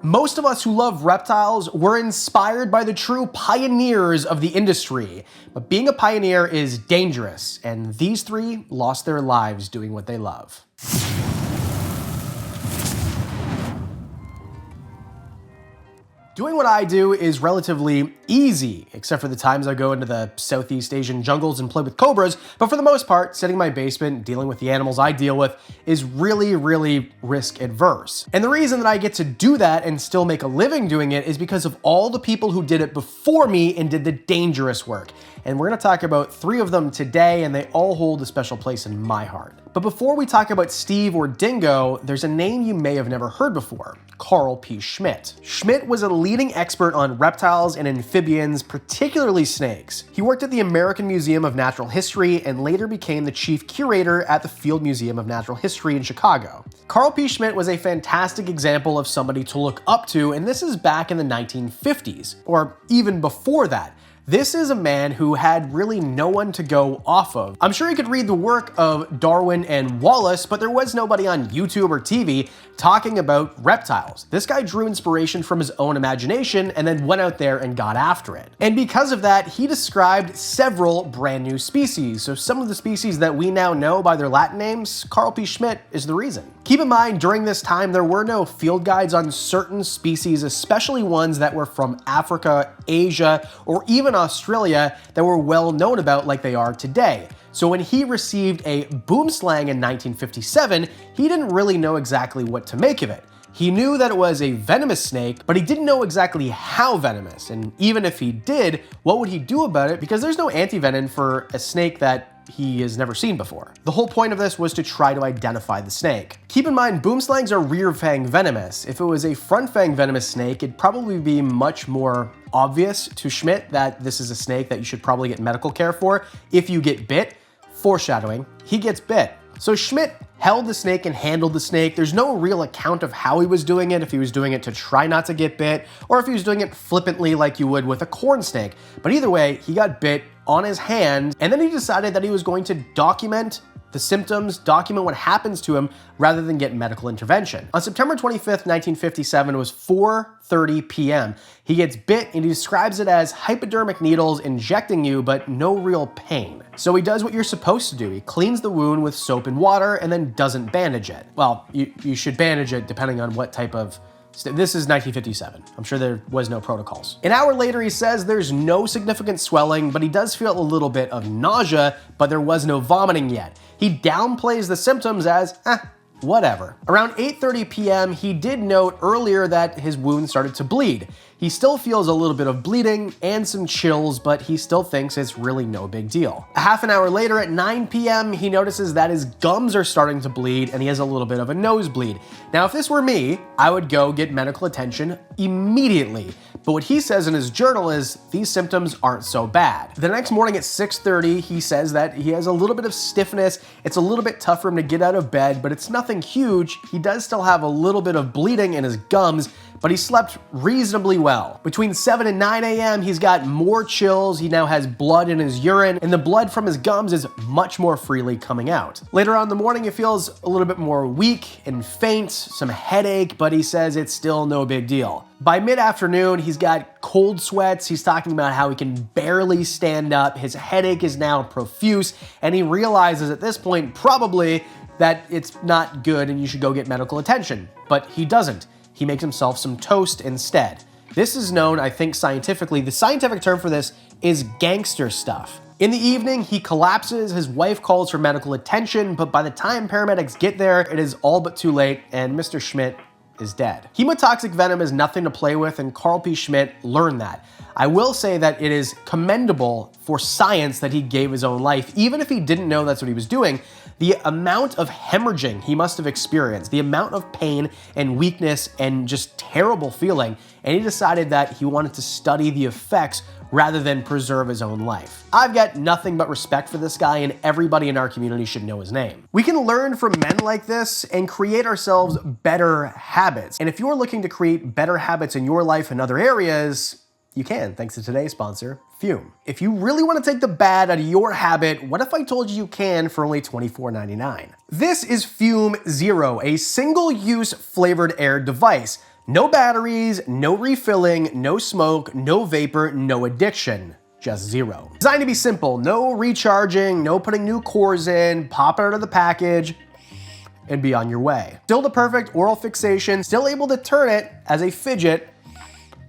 Most of us who love reptiles were inspired by the true pioneers of the industry. But being a pioneer is dangerous, and these three lost their lives doing what they love. Doing what I do is relatively easy, except for the times I go into the Southeast Asian jungles and play with cobras, but for the most part, sitting in my basement, dealing with the animals I deal with, is really risk adverse. And the reason that I get to do that and still make a living doing it is because of all the people who did it before me and did the dangerous work. And we're gonna talk about 3 of them today, and they all hold a special place in my heart. But before we talk about Steve or Dingo, there's a name you may have never heard before: Karl P. Schmidt. Schmidt was a leading expert on reptiles and amphibians, particularly snakes. He worked at the American Museum of Natural History and later became the chief curator at the Field Museum of Natural History in Chicago. Karl P. Schmidt was a fantastic example of somebody to look up to, and this is back in the 1950s, or even before that. This is a man who had really no one to go off of. I'm sure you could read the work of Darwin and Wallace, but there was nobody on YouTube or TV talking about reptiles. This guy drew inspiration from his own imagination and then went out there and got after it. And because of that, he described several brand new species. So some of the species that we now know by their Latin names, Karl P. Schmidt is the reason. Keep in mind, during this time, there were no field guides on certain species, especially ones that were from Africa, Asia, or even Australia that were well known about like they are today. So when he received a boomslang in 1957, he didn't really know exactly what to make of it. He knew that it was a venomous snake, but he didn't know exactly how venomous. And even if he did, what would he do about it? Because there's no antivenom for a snake that he has never seen before. The whole point of this was to try to identify the snake. Keep in mind, boomslangs are rear fang venomous. If it was a front fang venomous snake, it'd probably be much more obvious to Schmidt that this is a snake that you should probably get medical care for if you get bit. Foreshadowing, he gets bit. So Schmidt held the snake and handled the snake. There's no real account of how he was doing it, if he was doing it to try not to get bit, or if he was doing it flippantly like you would with a corn snake. But either way, he got bit on his hand, and then he decided that he was going to document the symptoms, document what happens to him, rather than get medical intervention. On September 25th, 1957, it was 4:30 p.m. He gets bit, and he describes it as hypodermic needles injecting you, but no real pain. So he does what you're supposed to do. He cleans the wound with soap and water and then doesn't bandage it. Well, you should bandage it depending on what type of... This is 1957. I'm sure there was no protocols. An hour later, he says there's no significant swelling, but he does feel a little bit of nausea, but there was no vomiting yet. He downplays the symptoms as, whatever. Around 8:30 p.m., he did note earlier that his wound started to bleed. He still feels a little bit of bleeding and some chills, but he still thinks it's really no big deal. A half an hour later at 9 p.m., he notices that his gums are starting to bleed and he has a little bit of a nosebleed. Now, if this were me, I would go get medical attention immediately. But what he says in his journal is these symptoms aren't so bad. The next morning at 6:30, he says that he has a little bit of stiffness. It's a little bit tough for him to get out of bed, but it's nothing huge. He does still have a little bit of bleeding in his gums, but he slept reasonably well. Between 7 and 9 a.m., he's got more chills. He now has blood in his urine, and the blood from his gums is much more freely coming out. Later on in the morning, he feels a little bit more weak and faint, some headache, but he says it's still no big deal. By mid-afternoon, he's got cold sweats. He's talking about how he can barely stand up. His headache is now profuse, and he realizes at this point probably that it's not good and you should go get medical attention. But he doesn't. He makes himself some toast instead. This is known, I think, scientifically. The scientific term for this is gangster stuff. In the evening, he collapses. His wife calls for medical attention, but by the time paramedics get there, it is all but too late, and Mr. Schmidt is dead. Hemotoxic venom is nothing to play with, and Karl P. Schmidt learned that. I will say that it is commendable for science that he gave his own life, even if he didn't know that's what he was doing. The amount of hemorrhaging he must have experienced, the amount of pain and weakness and just terrible feeling, and he decided that he wanted to study the effects rather than preserve his own life. I've got nothing but respect for this guy, and everybody in our community should know his name. We can learn from men like this and create ourselves better habits. And if you're looking to create better habits in your life in other areas, you can, thanks to today's sponsor, Fume. If you really want to take the bad out of your habit, what if I told you can for only $24.99? This is Fume Zero, a single-use flavored air device. No batteries, no refilling, no smoke, no vapor, no addiction. Just zero. Designed to be simple, no recharging, no putting new cores in, pop it out of the package, and be on your way. Still the perfect oral fixation, still able to turn it as a fidget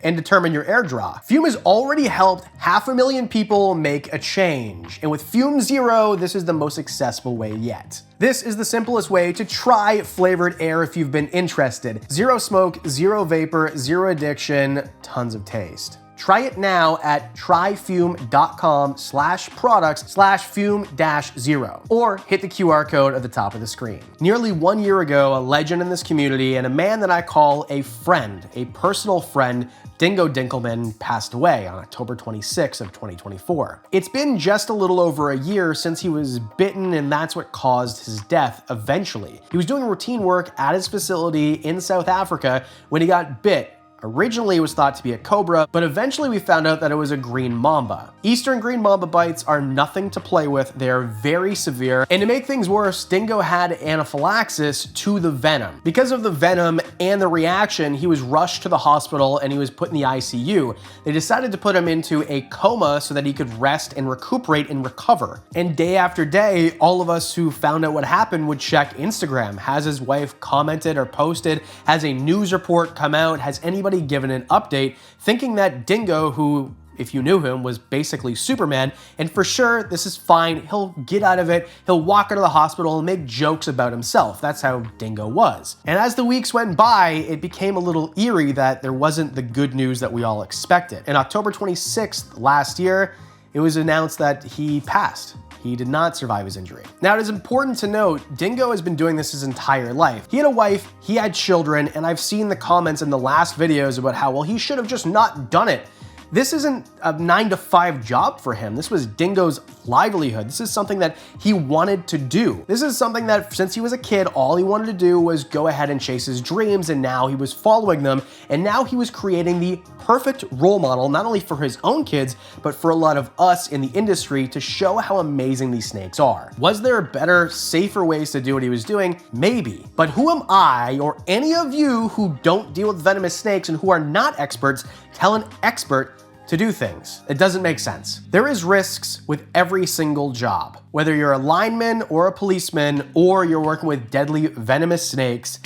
and determine your air draw. Fume has already helped 500,000 people make a change. And with Fume Zero, this is the most accessible way yet. This is the simplest way to try flavored air if you've been interested. Zero smoke, zero vapor, zero addiction, tons of taste. Try it now at tryfume.com/products/fume-0 or hit the QR code at the top of the screen. Nearly 1 year ago, a legend in this community and a man that I call a friend, a personal friend, Dingo Dinkleman, passed away on October 26th of 2024. It's been just a little over a year since he was bitten, and that's what caused his death eventually. He was doing routine work at his facility in South Africa when he got bit. Originally, it was thought to be a cobra, but eventually we found out that it was a green mamba. Eastern green mamba bites are nothing to play with. They are very severe. And to make things worse, Dingo had anaphylaxis to the venom. Because of the venom and the reaction, he was rushed to the hospital and he was put in the ICU. They decided to put him into a coma so that he could rest and recuperate and recover. And day after day, all of us who found out what happened would check Instagram. Has his wife commented or posted? Has a news report come out? Has anybody given an update, thinking that Dingo, who, if you knew him, was basically Superman, and for sure, this is fine, he'll get out of it, he'll walk out of the hospital and make jokes about himself. That's how Dingo was. And as the weeks went by, it became a little eerie that there wasn't the good news that we all expected. On October 26th last year, it was announced that he passed. He did not survive his injury. Now, it is important to note, Dingo has been doing this his entire life. He had a wife, he had children, and I've seen the comments in the last videos about how, well, he should have just not done it. This isn't a 9-to-5 job for him. This was Dingo's livelihood. This is something that he wanted to do. This is something that since he was a kid, all he wanted to do was go ahead and chase his dreams, and now he was following them, and now he was creating the perfect role model, not only for his own kids, but for a lot of us in the industry to show how amazing these snakes are. Was there better, safer ways to do what he was doing? Maybe. But who am I, or any of you who don't deal with venomous snakes and who are not experts, tell an expert to do things? It doesn't make sense. There is risks with every single job. Whether you're a lineman or a policeman, or you're working with deadly venomous snakes,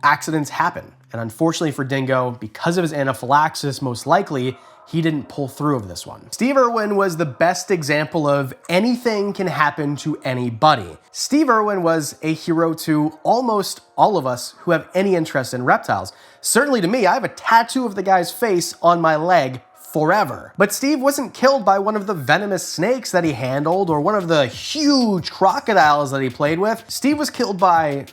accidents happen. And unfortunately for Dingo, because of his anaphylaxis, most likely, he didn't pull through of this one. Steve Irwin was the best example of anything can happen to anybody. Steve Irwin was a hero to almost all of us who have any interest in reptiles. Certainly to me, I have a tattoo of the guy's face on my leg forever. But Steve wasn't killed by one of the venomous snakes that he handled or one of the huge crocodiles that he played with. Steve was killed by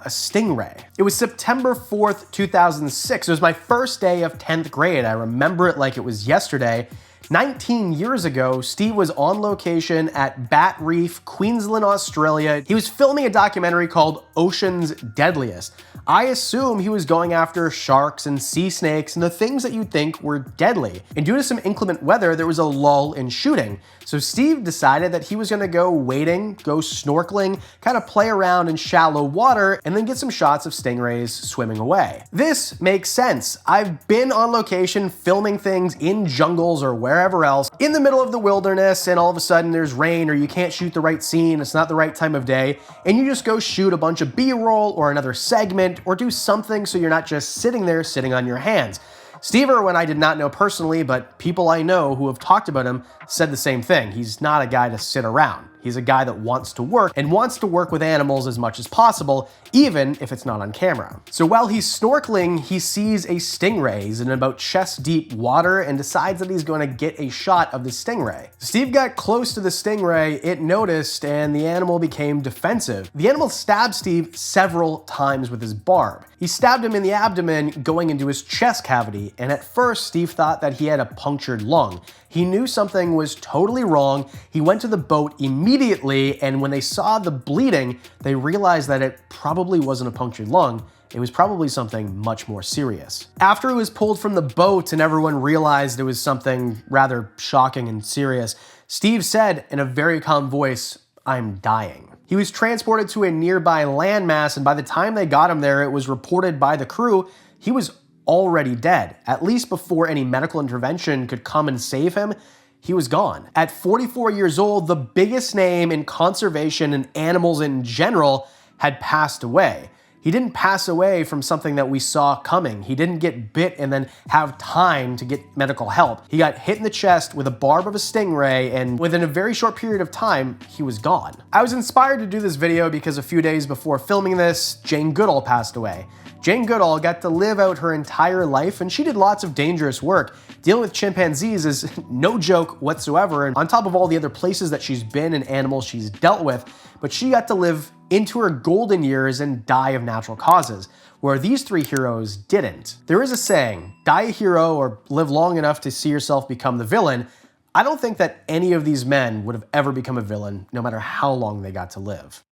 a stingray. It was September 4th, 2006. It was my first day of 10th grade. I remember it like it was yesterday. 19 years ago, Steve was on location at Bat Reef, Queensland, Australia. He was filming a documentary called Ocean's Deadliest. I assume he was going after sharks and sea snakes and the things that you'd think were deadly. And due to some inclement weather, there was a lull in shooting. So Steve decided that he was gonna go wading, go snorkeling, kind of play around in shallow water, and then get some shots of stingrays swimming away. This makes sense. I've been on location filming things in jungles or wherever else, in the middle of the wilderness, and all of a sudden there's rain or you can't shoot the right scene, it's not the right time of day, and you just go shoot a bunch of B-roll or another segment or do something so you're not just sitting there sitting on your hands. Steve Irwin I did not know personally, but people I know who have talked about him said the same thing. He's not a guy to sit around. He's a guy that wants to work and wants to work with animals as much as possible, even if it's not on camera. So while he's snorkeling, he sees a stingray. He's in about chest deep water and decides that he's going to get a shot of the stingray. Steve got close to the stingray, it noticed, and the animal became defensive. The animal stabbed Steve several times with his barb. He stabbed him in the abdomen, going into his chest cavity, and at first Steve thought that he had a punctured lung. He knew something was totally wrong. He went to the boat immediately, and when they saw the bleeding, they realized that it probably wasn't a punctured lung. It was probably something much more serious. After he was pulled from the boat and everyone realized it was something rather shocking and serious, Steve said in a very calm voice, "I'm dying." He was transported to a nearby landmass, and by the time they got him there, it was reported by the crew he was already dead. At least before any medical intervention could come and save him, he was gone. At 44 years old, the biggest name in conservation and animals in general had passed away. He didn't pass away from something that we saw coming. He didn't get bit and then have time to get medical help. He got hit in the chest with a barb of a stingray, and within a very short period of time, he was gone. I was inspired to do this video because a few days before filming this, Jane Goodall passed away. Jane Goodall got to live out her entire life, and she did lots of dangerous work. Dealing with chimpanzees is no joke whatsoever, and on top of all the other places that she's been and animals she's dealt with, but she got to live into her golden years and die of natural causes, where these three heroes didn't. There is a saying, die a hero or live long enough to see yourself become the villain. I don't think that any of these men would have ever become a villain, no matter how long they got to live.